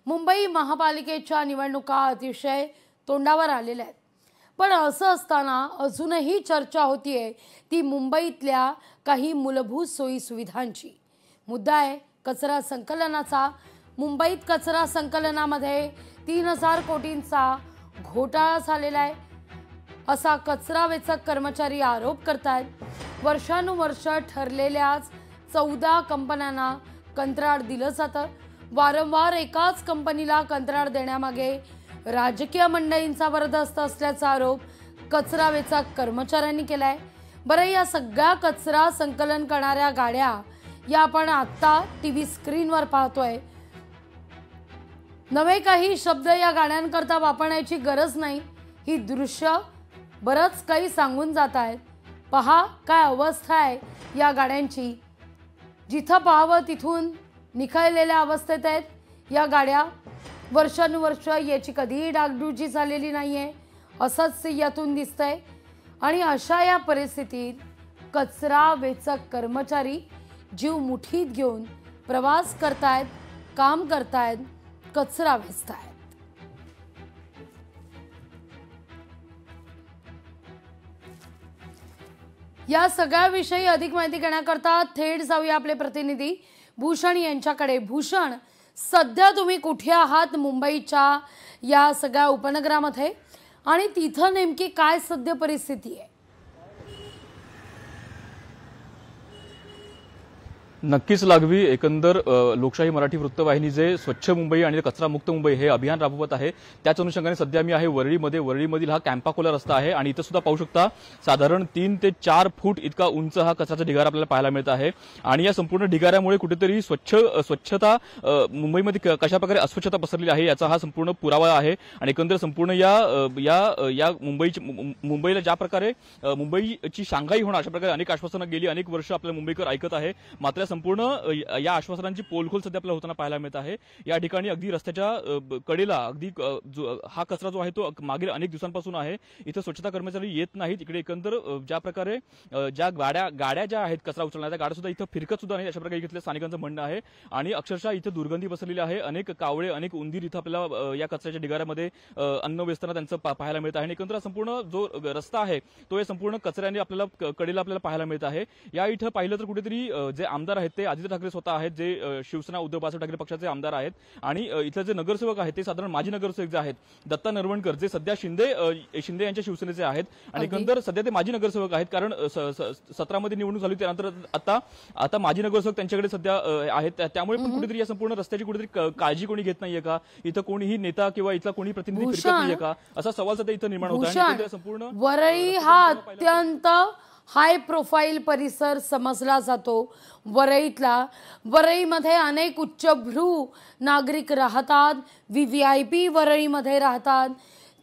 मुंबई महापालिकेच्या निवडणुका अतिशय तोंडावर आलेल्या आहेत। पण असं असताना अजूनही चर्चा होतीये ती मुंबईतल्या काही मूलभूत सोयी सुविधांची। मुद्दा आहे कचरा संकलनाचा। मुंबईत कचरा संकलनामध्ये 3000 कोटींचा घोटाळा झालेला आहे असा कचरा वेचक कर्मचारी आरोप करतायत। वर्षानुवर्ष ठरलेल्याच 14 कंपन्यांना कंत्राट दिलं जातं। वारंवार एकाच कंपनीला कंत्राट देण्यामागे राजकीय मंडळींचा बरदस्त असल्याचा आरोप कचरा वेचक कर्मचाऱ्यांनी केलाय। बरं, या सगळ्या कचरा संकलन करणाऱ्या गाड्या या आपण आता टीव्ही स्क्रीनवर पाहतोय। नवे काही शब्द या गाड्यांकरता वापरण्याची गरज नाही। ही दृश्य बरंच काही सांगून जात आहेत। पहा काय अवस्था आहे या गाड्यांची। जिथं पाहावं तिथून निखळलेल्या अवस्थेत आहेत या गाड्या। वर्षानुवर्ष याची कधीही डागडुजी झालेली नाहीये असंच यातून दिसतंय। आणि अशा या परिस्थितीत कचरा वेचक कर्मचारी जीव मुठीत घेऊन प्रवास करतायत, काम करतायत, कचरा वेचतायत। या सगळ्याविषयी अधिक माहिती घेण्याकरता थेट जाऊया आपले प्रतिनिधी भूषण यांच्याकडे। भूषण, सध्या तुम्ही कुठे आहात मुंबईच्या या सगळ्या उपनगरामध्ये आणि तिथं नेमकी काय सध्या परिस्थिती आहे? नक्कीच लागवी, एकंदर लोकशाही मराठी वृत्तवाहिनी जे स्वच्छ मुंबई आणि कचरा मुक्त मुंबई हे अभियान राबवत आहे त्याच अनुषंगाने सध्या मी आहे वरळीमध्ये। वरळीमधील हा कॅम्पाकोला रस्ता आहे आणि इथं सुद्धा पाहू शकता साधारण 3 ते 4 फूट इतका उंच हा कचराचा ढिगारा आपल्याला पाहायला मिळत आहे। आणि या संपूर्ण ढिगाऱ्यामुळे कुठेतरी स्वच्छता मुंबईमध्ये कशा प्रकारे अस्वच्छता पसरलेली आहे याचा हा संपूर्ण पुरावा आहे। आणि एकंदर संपूर्ण या मुंबईला ज्या प्रकारे मुंबईची शांघाई होणार अशा प्रकारे अनेक आश्वासनं गेली अनेक वर्ष आपल्या मुंबईकर ऐकत आहे। मात्र संपूर्ण या आश्वासनांची पोलखोल सध्या आपल्याला होताना पाहायला मिळत आहे। या ठिकाणी अगदी रस्त्याच्या कडेला अगदी हा कचरा जो आहे तो मागील अनेक दिवसांपासून आहे। इथे स्वच्छता कर्मचारी येत नाहीत। इकडे एकंदर ज्या प्रकारे ज्या गाड्या ज्या आहेत कचरा उचलणाऱ्या गाड्या सुद्धा इथं फिरकत सुद्धा नाही अशा प्रकारे इथल्या स्थानिकांचं म्हणणं आहे। आणि अक्षरशः इथे दुर्गंधी पसरलेली आहे। अनेक कावळे अनेक उंदीर इथं आपल्याला या कचऱ्याच्या ढिगाऱ्यामध्ये अन्न वेचताना त्यांचं पाहायला मिळत आहे। आणि एकंदर संपूर्ण जो रस्ता आहे तो या संपूर्ण कचऱ्याने आपल्याला कडेला आपल्याला पाहायला मिळत आहे। या इथं पाहिलं तर कुठेतरी जे आमदार आहेत ते आदित्य ठाकरे स्वतः आहेत जे शिवसेना उद्धव बाळासाहेब ठाकरे पक्षाचे आमदार आहेत। आणि इथले जे नगरसेवक आहेत ते साधारण माजी नगरसेवक जे आहेत दत्ता नरवणकर जे सध्या शिंदे यांच्या शिवसेनेचे आहेत। आणि एकंदर सध्या ते माजी नगरसेवक आहेत कारण 17 मध्ये निवडणूक झाली त्यानंतर आता माजी नगरसेवक त्यांच्याकडे सध्या आहेत। त्यामुळे पण कुठेतरी या संपूर्ण रस्त्याची कुठेतरी काळजी कोणी घेत नाहीये का? इथं कोणीही नेता किंवा इथला कोणी प्रतिनिधी फिरकत नाहीये का असा सवाल सध्या इथं निर्माण होत आहे। संपूर्ण वरळी हा अत्यंत हाय प्रोफाईल परिसर समजला जातो वरळीमध्ये अनेक उच्चभ्रू नागरिक राहतात। VVIP वरळीमध्ये राहतात।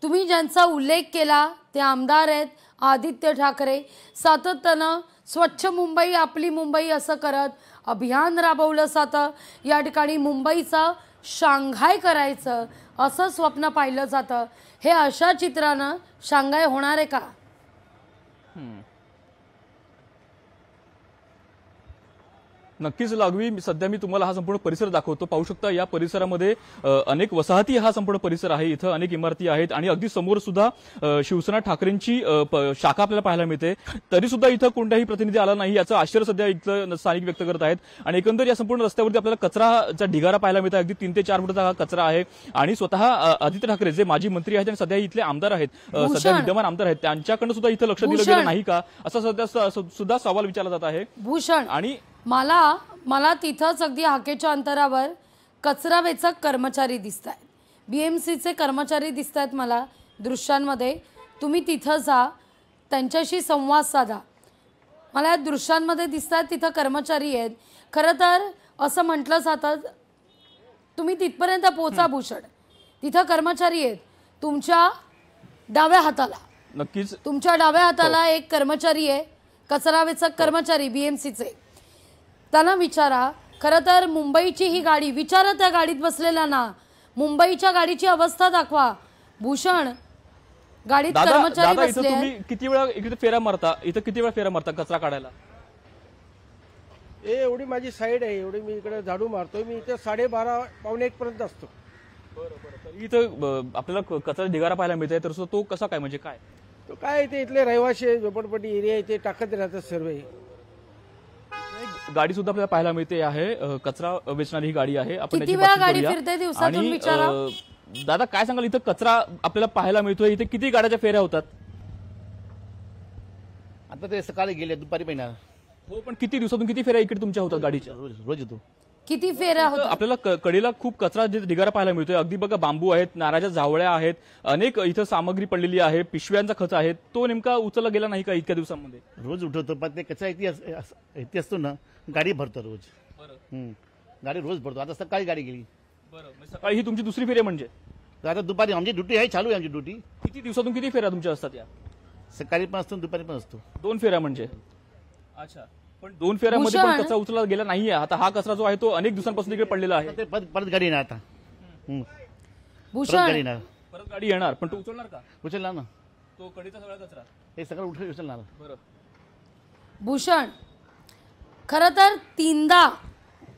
तुम्ही ज्यांचा उल्लेख केला ते आमदार आहेत आदित्य ठाकरे। सातत्यानं स्वच्छ मुंबई आपली मुंबई असं करत अभियान राबवलं जातं। या ठिकाणी मुंबईचं शांघाय करायचं असं स्वप्न पाहिलं जातं। हे अशा चित्रानं शांघाय होणार आहे का? नक्कीच लागवी, सध्या मी तुम्हाला हा संपूर्ण परिसर दाखवतो। पाहू शकता या परिसरामध्ये अनेक वसाहती हा संपूर्ण परिसर आहे। इथं अनेक इमारती आहेत आणि अगदी समोर सुद्धा शिवसेना ठाकरेंची शाखा आपल्याला पाहायला मिळते। तरी सुद्धा इथं कोणताही प्रतिनिधी आला नाही याचं आश्चर्य सध्या इथलं स्थानिक व्यक्त करत आहेत। आणि एकंदर या संपूर्ण रस्त्यावरती आपल्याला कचराचा ढिगारा पाहायला मिळतो। अगदी 3 ते 4 फुटाचा हा कचरा आहे। आणि स्वतः आदित्य ठाकरे जे माजी मंत्री आहेत आणि सध्या इथले आमदार आहेत सध्या विद्यमान आमदार आहेत त्यांच्याकडनं सुद्धा इथं लक्ष दिलं गेलं नाही का असा सध्या सुद्धा सवाल विचारला जात आहे। भूषण, आणि मला तिथंच अगदी हाकेच्या अंतरावर कचरा वेचक कर्मचारी दिसतायत। BMCचे कर्मचारी दिसतायत मला दृश्यांमध्ये। तुम्ही तिथं जा, त्यांच्याशी संवाद साधा। मला या दृश्यांमध्ये दिसतात तिथं कर्मचारी आहेत। खरं तर असं म्हटलं जातं तुम्ही तिथपर्यंत पोहोचा भूषण, तिथं कर्मचारी आहेत। तुमच्या डाव्या हाताला नक्कीच तुमच्या डाव्या हाताला एक कर्मचारी आहे कचरा वेचक कर्मचारी BMCचे। त्यांना विचारा, खरं तर मुंबईची ही गाडी विचारा त्या गाडीत बसलेल्यांना मुंबईच्या गाडीची अवस्था दाखवा। भूषण, गाडीत कर्मचारी बसले आहेत। तुम्ही किती वेळा इकडे फेरा मारता? इथं किती वेळा फेरा मारता कचरा काढायला? एवढी माझी साईड आहे, एवढी मी इकडे झाडू मारतोय। मी इथे 12:30 पावणे 1 पर्यंत असतो। तर इथं आपल्याला कचरा ढिगारा पाहायला मिळतोय, तर तो कसा काय, म्हणजे काय? तो काय ते इथले रहिवासी झोपडपट्टी एरिया आहे ते टाकत राहतात सर्व. गाडी सुद्धा आपल्याला पाहायला मिळते आहे, कचरा वेचणारी ही गाडी आहे. आपण किती याची वेळा बातमी गाडी करूया. फिरते दिवसातून आणि, विचारा. दादा काय सांगाल, इथं कचरा आपल्याला पाहायला मिळतोय, इथे किती गाड्याच्या फेऱ्या होतात? आता ते सकाळी गेले, दुपारी पण येणार. हो, पण किती दिवसातून किती फेऱ्या इकडे तुमच्या होतात गाडीच्या? रोज येतो. किती फेऱ्या होतात? आपल्याला कडेला खूप कचरा ढिगारा पाहायला मिळतोय. अगदी बघा, बांबू आहेत, नारळाच्या झावळ्या आहेत, अनेक इथं सामग्री पडलेली आहे, पिशव्यांचा खच आहे. तो नेमका उचलला गेला नाही का इतक्या दिवसांमध्ये? रोज उठवतो, पण ते कचरा इथे असतो ना, गाडी भरतो रोज. गाडी रोज भरतो. आता सकाळी गाडी गेली. सकाळी ही तुमची दुसरी फेरी म्हणजे? तर आता दुपारी आमची ड्युटी आहे, चालू आहे आमची ड्युटी. किती दिवसातून किती फेऱ्या तुमच्या असतात या? सकाळी पण असतो, दुपारी पण असतो. 2 फेऱ्या म्हणजे? अच्छा, पण 2 फेऱ्यामध्ये पण कचरा उचलला गेला नाहीये. आता हा कचरा जो आहे तो अनेक दिवसांपासून इकडे पडलेला आहे. ते परत गाडी येणार आता. भूषण, परत गाडी येणार, पण तो उचलणार का? उचलणार ना, तो कडेचा सगळा कचरा हे सगळं उचलणार. बरं. भूषण, खरं तर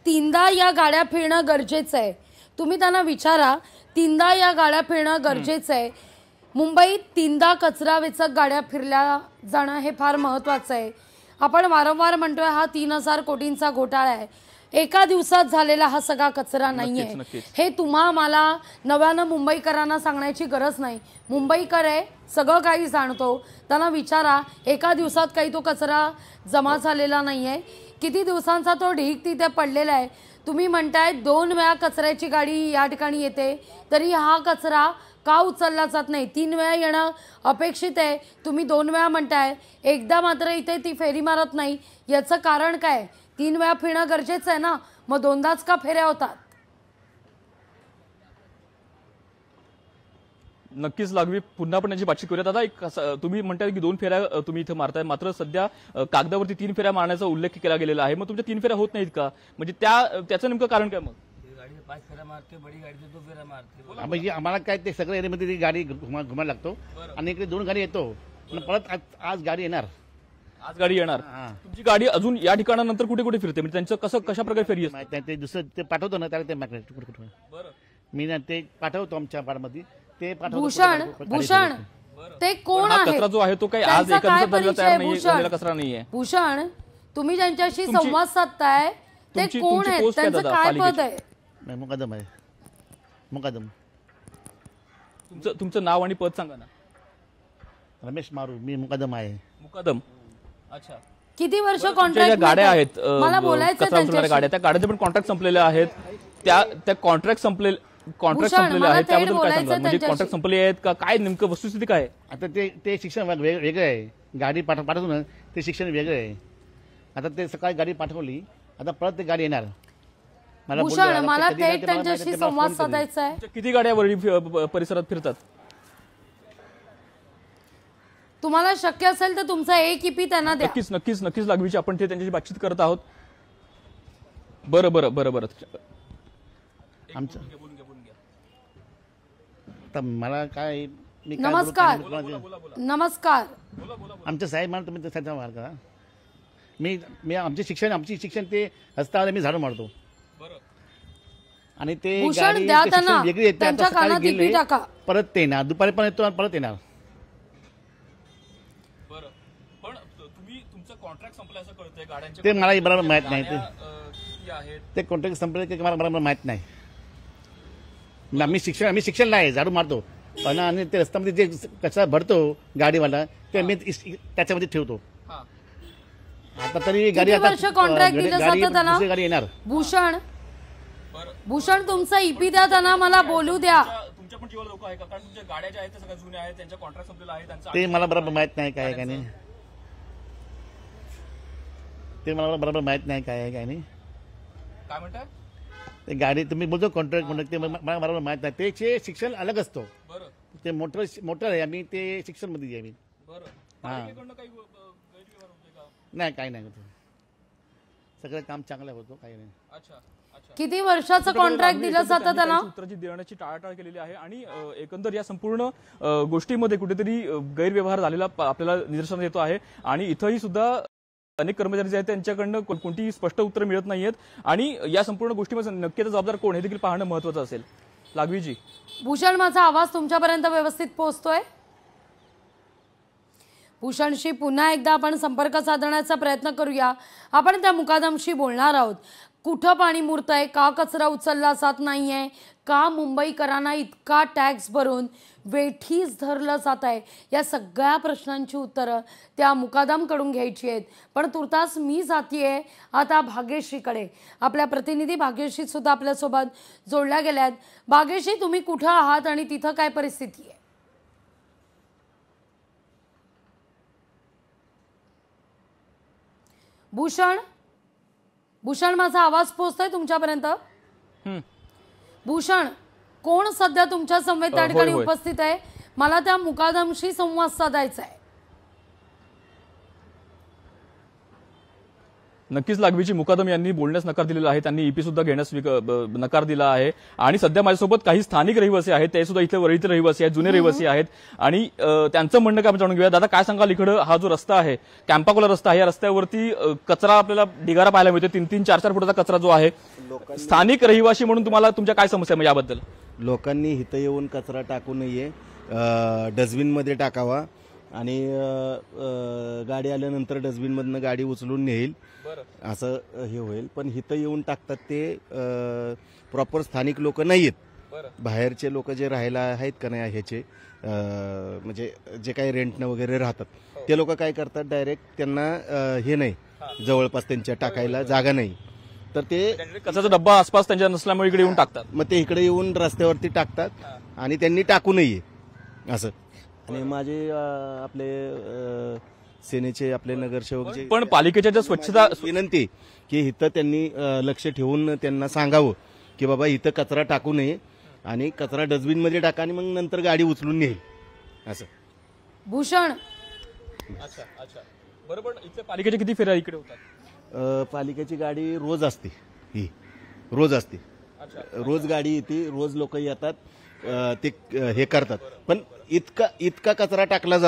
तीनदा या गाड्या फिरणं गरजेचं आहे. तुम्ही त्यांना विचारा, तीनदा या गाड्या फिरणं गरजेचं आहे. मुंबईत 3दा कचरा वेचक गाड्या फिरल्या जाणं हे फार महत्वाचं आहे. आपण वारंवार म्हणतोय हा 3000 कोटींचा घोटाळा आहे. एका दिवसात झालेला हा सगळा कचरा नाहीये. हे मला नव्यानं मुंबईकरांना सांगण्याची गरज नाही. मुंबईकर आहे, सगळं काही जाणतो. त्यांना विचारा, एका दिवसात काही तो कचरा जमा झालेला नाहीये. किती दिवसांचा तो ढीग तिथे पडलेला आहे. तुम्ही म्हणताय 2 वेळा कचऱ्याची गाडी या ठिकाणी येते, तरी हा कचरा का उचलला जात नाही? 3 वेळा येणं अपेक्षित आहे. तुम्ही 2 वेळा म्हणताय, एकदा मात्र इथे ती फेरी मारत नाही. याचं कारण काय? 3 वेळा फिरणं गरजेचं आहे ना, मग 2दाच का फेऱ्या होतात? नक्कीच लागवी पुन्हा पण याची बातचीत करूयात. आता तुम्ही म्हणताय की 2 फेऱ्या तुम्ही इथं मारताय, मात्र सध्या कागदावरती 3 फेऱ्या मारण्याचा उल्लेख केला गेलेला आहे. मग तुमच्या 3 फेऱ्या होत नाहीत का? म्हणजे त्याचं नेमकं कारण काय? मग गाड़ी 5 फेरा मारते, बड़ी गाड़ी से 2 फेरा मारते. म्हणजे आम्हाला काय ते सगळ्या एरियामध्ये ती गाडी घुमायला लागतो आणि इकडे 2 गाडी येतो. परत आज गाडी येणार. आज गाडी येणार. तुमची गाडी अजून या ठिकाणानंतर कुठे कुठे फिरते? म्हणजे त्यांचं कशा प्रकारे फेरी असते? माहित नाही, ते दुसरं ते पाठवतो ना, त्याला ते मागण्यात कुठे मी ना ते पाठवतो आमच्या पाडमध्ये. ते पाठवतो. भूषण, ते कोण आहे? कचरा जो आहे तो काही आज एका दिवसात झालेला तयार नाही, झालेला कचरा नाहीये. भूषण, तुम्ही ज्यांच्याशी संवाद साधताय ते कोण आहेत? त्यांचं काय पद आहे? मुकादम आहे. मुकादम. तुमचं नाव आणि पद सांगा ना. रमेश मारू, मी मुकादम आहे. मुकादम. अच्छा. किती वर्ष कॉन्ट्रॅक्ट? गाड्या आहेत, मला बोलायचं कचरा उचलणाऱ्या गाड्या, त्या गाड्यांचे पण कॉन्ट्रॅक्ट संपलेले आहेत. त्या कॉन्ट्रॅक्ट संपलेले आहेत, त्याबद्दल काय सांगा? म्हणजे कॉन्ट्रॅक्ट संपले आहेत का? काय नेमकं वस्तुस्थिती काय? आता ते शिक्षण वेगळं आहे. गाडी पाठवतो ना, ते शिक्षण वेगळं आहे. आता ते सकाळी गाडी पाठवली, आता परत ते गाडी येणार. भूषण, मला थेट त्यांच्याशी संवाद साधायचा आहे. किती गाड्या वरळी परिसरात फिरतात? तुम्हाला शक्य असेल तर तुमचा एक ईपी त्यांना द्या. नक्कीच लागवीची आपण ते त्यांच्याशी बातचीत करत आहोत. बरं. आमचं आता मला काय, मी काय नमस्कार. आमचं साहेब म्हणा, तुम्ही त्याचा मार्ग करा. मी आमची शिक्षण ते हस्तावर मी झाडू मारतो. आणि ते गाडी वेगळी येते. आता सकाळी गेले, परत ते येणार, दुपारी पण येतो आणि परत येणार. ते मला बरोबर माहित नाही. ते कॉन्ट्रॅक्ट संपले की मला बरोबर माहित नाही. आम्ही शिक्षण आहे, झाडू मारतो. पण आणि ते रस्त्यामध्ये जे कचरा भरतो गाडीवाला, ते मी त्याच्यामध्ये ठेवतो. आता तरी गाडी गाडी येणार. भूषण, तुमचा ईपी द्या त्यांना, मला बोलू द्या. ते मला बरोबर माहित नाही काय काय नाही. ते मला बरोबर माहित नाही काय आहे काय नाही. काय म्हणताय? ते गाडी तुम्ही बोलतो कॉन्ट्रॅक्ट, ते मला बरोबर माहित नाही. त्याचे शिक्षण अलग असतो. ते मोटर आहे, आम्ही ते शिक्षण मध्ये आहे. नाही, काही नाही होतं. सगळं काम चांगलं होतं, काही नाही. किती वर्षाचं कॉन्ट्रॅक्ट दिलं जातं त्यांना? उत्तराची देण्याची टाळाटाळ केलेली आहे आणि एकंदर या संपूर्ण गोष्टीमध्ये कुठेतरी गैरव्यवहार झालेला आपल्याला निदर्शनास येतो आहे. आणि इथंही सुद्धा अनेक कर्मचारी जे आहेत त्यांच्याकडनं कोणतीही स्पष्ट उत्तर मिळत नाहीयेत. आणि या संपूर्ण गोष्टीमध्ये नक्की जबाबदार कोण हे देखील पाहणं महत्वाचं असेल. लागवीजी, भूषण, माझा आवाज तुमच्यापर्यंत व्यवस्थित पोहोचतोय? भूषणशी पुन्हा एकदा आपण संपर्क साधण्याचा प्रयत्न करूया. आपण त्या मुकादमशी बोलणार आहोत. कुठं पाणी मुरतंय, का कचरा उचलला जात नाहीये, का मुंबईकरांना इतका टॅक्स भरून वेठीस धरलं जात आहे, या सगळ्या प्रश्नांची उत्तरं त्या मुकादमकडून घ्यायची आहेत. पण तुर्तास मी जातीये आता भाग्यश्रीकडे. आपल्या प्रतिनिधी भाग्यश्री सुद्धा आपल्यासोबत जोडल्या गेल्यात. भाग्यश्री, तुम्ही कुठं आहात आणि तिथं काय परिस्थिती आहे? भूषण, माझा आवाज पोहोचतोय तुमच्यापर्यंत? भूषण, कोण सध्या तुमच्या समवेत त्या ठिकाणी उपस्थित आहे? मला त्या मुकादमशी संवाद साधायचा आहे. नक्कीच लागवीची, मुकादम यांनी बोलण्यास नकार दिलेला आहे. त्यांनी ईपी सुद्धा घेण्यास नकार दिला आहे. आणि सध्या माझ्यासोबत काही स्थानिक रहिवासी आहेत, ते सुद्धा इथले वरळीतील रहिवासी आहेत, जुने रहिवासी आहेत. आणि त्यांचं म्हणणं काय जाणून घेऊया. दादा, काय सांगाल, इकडं हा जो रस्ता आहे, कॅम्पाकोला रस्ता आहे, या रस्त्यावरती कचरा आपल्याला ढिगारा पाहायला मिळतो. 3-3, 4-4 फुटाचा कचरा जो आहे. स्थानिक रहिवासी म्हणून तुम्हाला तुमच्या काय समस्या आहे याबद्दल? लोकांनी इथं येऊन कचरा टाकू नये, डस्टबिनमध्ये टाकावा आणि गाडी आल्यानंतर डस्टबिनमधनं गाडी उचलून नेईल असं हे होईल. पण इथं येऊन टाकतात ते प्रॉपर स्थानिक लोक नाही आहेत. बाहेरचे लोक जे राहायला आहेत का नाही ह्याचे म्हणजे जे काही रेंटनं वगैरे राहतात ते लोक काय करतात, डायरेक्ट त्यांना हे नाही, जवळपास त्यांच्या टाकायला जागा नाही, तर ते कचऱ्याचा डब्बा आसपास त्यांच्या नसल्यामुळे इकडे येऊन टाकतात. मग ते इकडे येऊन रस्त्यावरती टाकतात आणि त्यांनी टाकू नये असं. आणि माझे आपले सेनेचे आपले नगरसेवक जे पण पालिकेच्या ज्या स्वच्छता विनंती की इथं त्यांनी लक्ष ठेवून त्यांना सांगावं की बाबा इथं कचरा टाकू नये आणि कचरा डस्टबिनमध्ये टाका आणि मग नंतर गाडी उचलून नेईल असं. भूषण, अच्छा बरोबर. इथे पालिकेच्या किती फेऱ्या इकडे होतात? पालिकेची गाडी रोज असते, ही रोज असते, रोज गाडी येते, रोज लोक येतात, ते हे करतात. पण इतका कचरा टाकला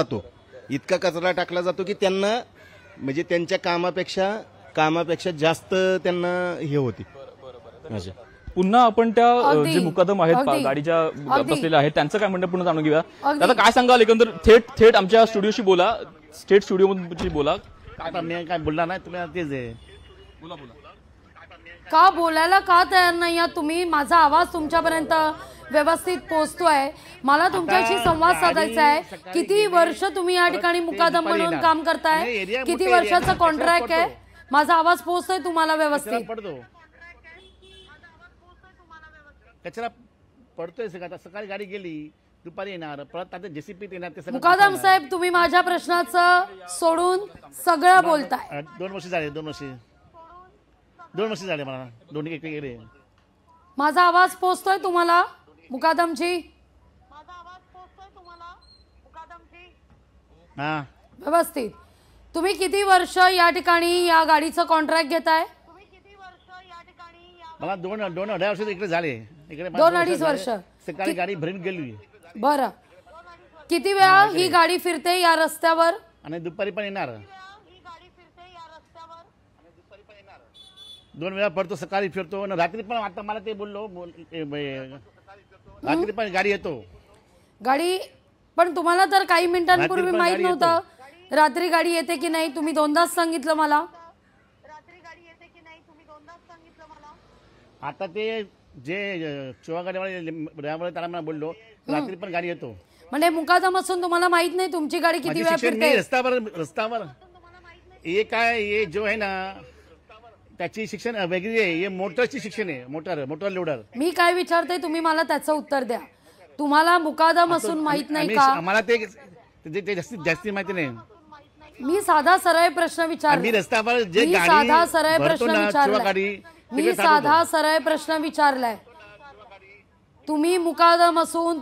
जातो की त्यांना म्हणजे त्यांच्या कामापेक्षा जास्त त्यांना हे होते. पुन्हा आपण त्या जे मुकादम आहेत गाडीच्या बसलेल्या आहेत त्यांचं काय म्हणणं पुन्हा जाणून घेऊया. आता काय सांगाल, एकंदर थेट आमच्या स्टुडिओशी बोला, स्टेट स्टुडिओमध्ये बोला. काय बोलला नाही तुम्ही, तेच आहे. का बोलायला का तयार नाही आहात तुम्ही? माझा आवाज तुमच्यापर्यंत व्यवस्थित पोहोचतोय. मला तुमच्याशी संवाद साधायचा आहे. किती वर्ष तुम्ही या ठिकाणी मुकादम म्हणून काम करताय? किती वर्षाचा कॉन्ट्रॅक्ट आहे? माझा आवाज पोहोचतोय तुम्हाला व्यवस्थित? कचरा पडतोय सकाळी गाडी गेली, दुपारी येणार, परत आता जेसीपी येणार. ते मुकादम साहेब, तुम्ही माझ्या प्रश्नाचं सोडून सगळं बोलताय. 2 वर्ष झाले, 2 वर्ष झाले मला, दोन्ही एक गेले. माझा आवाज पोहोचतोय तुम्हाला मुकादमजी? हा, व्यवस्थित. तुम्ही किती वर्ष या ठिकाणी या गाडीचं कॉन्ट्रॅक्ट घेताय? मला 2-2.5 वर्ष इकडे झाले. इकडे 2-2.5 वर्ष. सकाळी गाडी भरून गेली. बरं, किती वेळा ही गाडी फिरते या रस्त्यावर? आणि दुपारी पण येणार. 2 वेळा पडतो, सकाळी फिरतो, रात्री पण. आता मला ते बोललो, रात्री पण गाडी येतो. गाडी पण तुम्हाला तर काही मिनिटांपूर्वी माहित नव्हतं रात्री गाडी येते की नाही? तुम्ही 2दाच सांगितलं मला. आता ते जे गाडीवाले त्याला मला बोललो, रात्री पण गाडी येतो. म्हणजे मुकादम असून तुम्हाला माहित नाही तुमची गाडी किती वेळा फिरते? रस्त्यावर हे काय, हे जो आहे ना त्याची शिक्षण वेगळी आहे. हे मोटरची शिक्षण आहे, मोटर लोडर. मी काय विचारते तुम्ही मला त्याचं उत्तर द्या. तुम्हाला मुकादम असून माहित नाही का? आम्हाला ते जास्ती माहिती नाही. मी साधा सरळ प्रश्न विचारला. रस्त्यावर जे मी साधा सरळ प्रश्न विचारलाय. तुम्ही मुकादम असून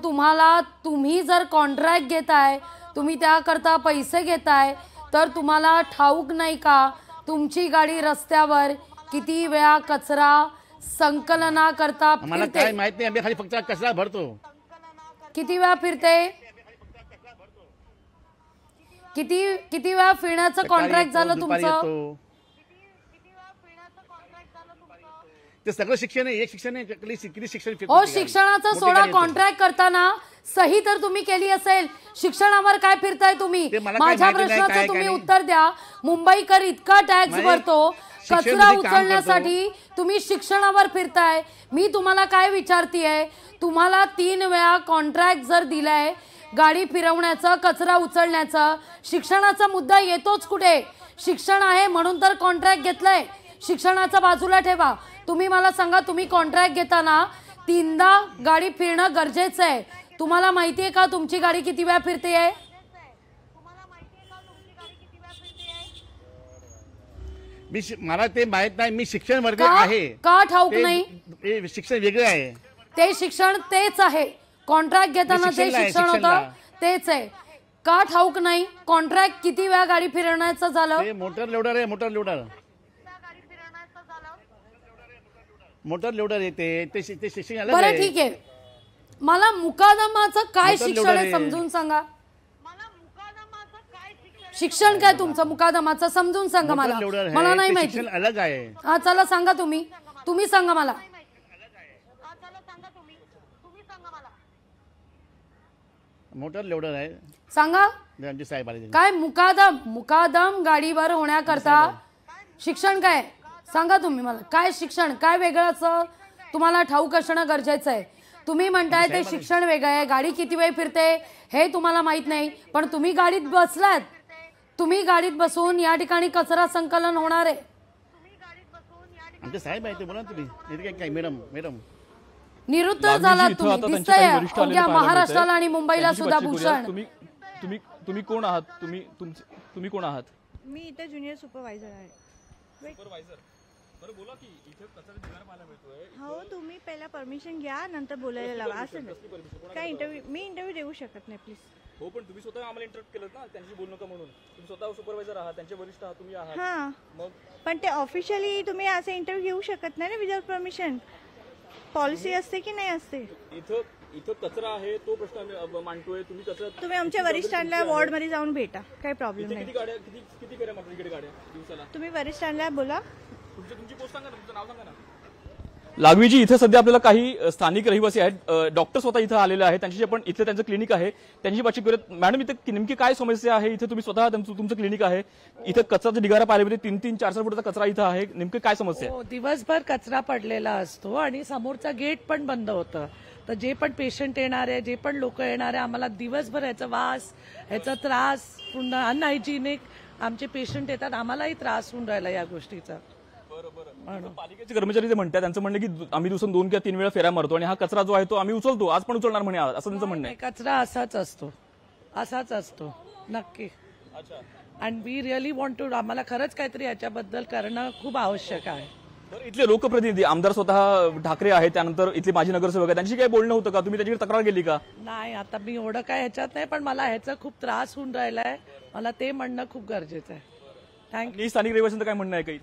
तुम्ही जर कॉन्ट्रॅक्ट घेताय, तुम्ही त्याकरता पैसे घेताय, तर तुम्हाला ठाऊक नाही का तुमची गाडी रस्त्यावर किती वेळा कचरा संकलना करता मला फिरते? काय माहित नाही. आम्ही खाली फक्त कचरा भरतो. किती वेळा फिरते? किती वेळा फिरण्याचं कॉन्ट्रॅक्ट झालं तुमचं? ते सगळं शिक्षण आहे, एक शिक्षण आहे, किती शिक्षण फिरते हो ती गाडी. शिक्षणाचा मोठी सोडा गाडी आहे ती. कॉन्ट्रॅक्ट करताना सही तर तुम्ही केली असेल, शिक्षणावर काय फिरताय तुम्ही? ते मला काही माझ्या माहिती नाही, प्रश्नाचं काय तुम्ही नाही. उत्तर द्या. मुंबईकर इतका टॅक्स नाही, भरतो, शिक्षणामध्ये कचरा काम उचलण्यासाठी तुम्ही शिक्षणावर फिरताय. मी तुम्हाला काय विचारतीये, तुम्हाला 3 वेळा कॉन्ट्रॅक्ट जर दिलाय गाडी फिरवण्याचं, कचरा उचलण्याचं, शिक्षणाचा मुद्दा येतोच कुठे? शिक्षण आहे म्हणून तर कॉन्ट्रॅक्ट घेतलंय. शिक्षणाचा बाजूला ठेवा. तुम्ही मला सांगा, तुम्ही कॉन्ट्रॅक्ट घेताना 3दा गाडी फिरणं गरजेचं आहे. तुम्हाला माहितीये का तुमची गाडी किती वेळा फिरते? मला ते माहित नाही, मी शिक्षण वर्ग का आहे. का ठाऊक ते- नाही? ते शिक्षण वेगळं आहे. ते शिक्षण तेच आहे. कॉन्ट्रॅक्ट घेताना जे शिक्षणला आहे, शिक्षण होतं शिक्षणला. तेच आहे. का ठाऊक नाही? कॉन्ट्रॅक्ट किती वेळा गाडी फिरवण्याचं झालं? ते मोटर लोडर आहे, मोटर लोडर. मोटर लोडर आहे ते शिक्षण अलग बरं आहे. ठीक आहे. मला मुकादमाचं काय मोटर शिक्षण लोडर आहे आहे. समजून सांगा. शिक्षण काय तुमचं मुकादमाचं समजून सांगा मला. मोटर लोडर आहे, मला नाही ते माहिती. शिक्षण अलग आहे. हा चला सांगा तुम्ही सांगा मला. मोटर लोडर आहे. सांगा आमचे साहेब आले. काय मुकादम गाडीवर होण्याकरता शिक्षण काय सांगा तुम्ही मला. काय शिक्षण काय वेगळं असं तुम्हाला ठाऊक असणं गरजेचं आहे. तुम्ही म्हणताय ते शिक्षण वेगळं आहे, गाडी किती वेळ फिरते हे तुम्हाला माहित नाही, पण तुम्ही गाडीत बसलात. तुम्ही गाडीत बसून या ठिकाणी कचरा संकलन होणार आहे. आमचे साहेब आहे ते बोला ना तुम्ही. काय मॅडम निरुत्तर लालजीजी, झालात इथं तुम्ही. आता त्यांचे दिसतंय काही वरिष्ठ आलेले अवघ्या पाहायला महाराष्ट्राला मिळतंय. आणि मुंबईला त्यांची सुद्धा चर्चा करूया. भूषण. तुम्ही कोण आहात? तुम्ही कोण आहात? मी इथे ज्युनियर सुपरवायझर आहे. बरं बोला की इथे कचरा ढिगारा पाहायला मिळतोय. हो तुम्ही पहिला परमिशन घ्या, नंतर बोलायला लावा. असं नाही. काय मी इंटरव्ह्यू देऊ शकत नाही प्लीज. हो पण तुम्ही स्वतः आम्हाला इंटरप्ट केलं ना, त्यांची बोलू नका म्हणून. तुम्ही स्वतः सुपरवायझर आहात, त्यांचे वरिष्ठ आहात, तुम्ही आहात. हां मग पण ते ऑफिशियली तुम्ही असं इंटरव्ह्यू घेऊ शकत नाही ना विदाउट परमिशन. पॉलिसी असते की नाही असते. इथं कचरा आहे तो प्रश्न आम्ही मांडतोय. तुम्ही कचरा तुम्ही आमच्या वरिष्ठांना वॉर्डमध्ये जाऊन भेटा, काही प्रॉब्लेम नाही. किती गाड्या किती करा आपल्या इकडे गाड्या दिवसाला? तुम्ही वरिष्ठांना बोला. तुमची पोस्ट सांगा ना, तुमचं नाव सांगा ना. लागवीजी, इथे सध्या आपल्याला काही स्थानिक रहिवासी आहेत, डॉक्टर स्वतः इथं आलेले आहेत. त्यांच्याशी आपण इथलं त्यांचं क्लिनिक आहे त्यांची बातचीत करूयात. मॅडम इथे नेमकी काय समस्या आहे? इथे तुम्ही स्वतः तुमचं क्लिनिक आहे, इथं कचराचा ढिगारा पाहिला म्हणजे 3-3, 4-4 फुटाचा कचरा इथं आहे. नेमकी काय समस्या आहे? हो, दिवसभर कचरा पडलेला असतो आणि समोरचा गेट पण बंद होतं. तर जे पण पेशंट येणार आहे, जे पण लोक येणार आहे, आम्हाला दिवसभर ह्याचा वास, ह्याचा त्रास, पुन्हा अनहायजिनिक आमचे पेशंट येतात. आम्हालाही त्रास होऊन राहिला या गोष्टीचा. पालिकेचे कर्मचारी जे म्हणतात त्यांचं म्हणणं की आम्ही दिवसातून 2 किंवा 3 वेळा फेऱ्या मारतो आणि हा कचरा जो आहे तो आम्ही उचलतो, आज पण उचलणार म्हणे, असं त्यांचं म्हणणं आहे. कचरा असाच असतो नक्की. And we really want to, आम्हाला खरंच काहीतरी याच्याबद्दल करणं खूप आवश्यक आहे. बरं, इथले लोकप्रतिनिधी आमदार स्वतः ठाकरे आहेत, त्यानंतर इथले माजी नगरसेवक आहेत, त्यांची काही बोलणं होतं का? तुम्ही त्याच्याकडे तक्रार केली का? नाही, आता मी एवढं काय ह्याच्यात नाही, पण मला ह्याचा खूप त्रास होऊन राहिलाय. मला ते म्हणणं खूप गरजेचं आहे. थँक्यू. स्थानिक रहिवाशांचं काय म्हणणं आहे काही?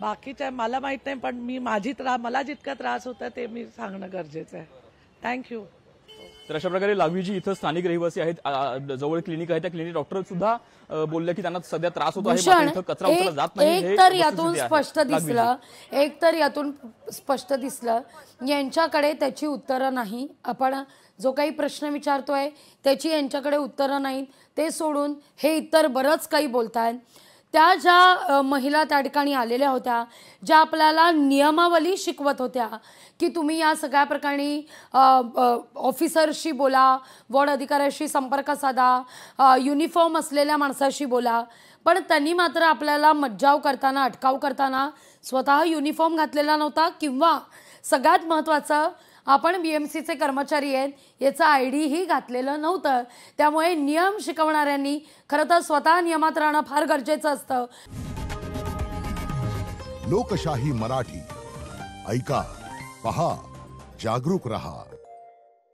बाकीच्या मला माहित नाही, पण मला जितका त्रास होता ते मी सांगणं गरजेचं आहे. थँक्यू. तर अशा प्रकारे लागवीजी इथं स्थानिक रहिवासी आहेत, जवळ क्लिनिक आहे, त्या क्लिनिक डॉक्टर सुद्धा बोलले की त्यांना सध्या त्रास होतो आहे, भूषण, इथं कचरा उचलला जात नाही. एक तर यातून स्पष्ट दिसलं यांच्याकडे त्याची उत्तरं नाही. आपण जो काही प्रश्न विचारतोय त्याची यांच्याकडे उत्तरं नाहीत. ते सोडून हे इतर बरंच काही बोलतायत. त्या ज्या महिला त्या ठिकाणी आलेल्या होत्या, ज्या आपल्याला नियमावली शिकवत होत्या की तुम्ही या सगळ्या प्रकरणी ऑफिसरशी बोला, वॉर्ड अधिकाऱ्याशी संपर्क साधा, युनिफॉर्म असलेल्या माणसाशी बोला, पण त्यांनी मात्र आपल्याला मज्जाव करताना, अटकाव करताना स्वतः युनिफॉर्म घातलेला नव्हता किंवा सगळ्यात महत्त्वाचं आपण BMCचे कर्मचारी आहेत याचं ID ही घातलेलं नव्हतं. त्यामुळे नियम शिकवणाऱ्यांनी खरं तर स्वतः नियमात राहणं फार गरजेचं असतं. लोकशाही मराठी ऐका, पहा, जागरूक रहा.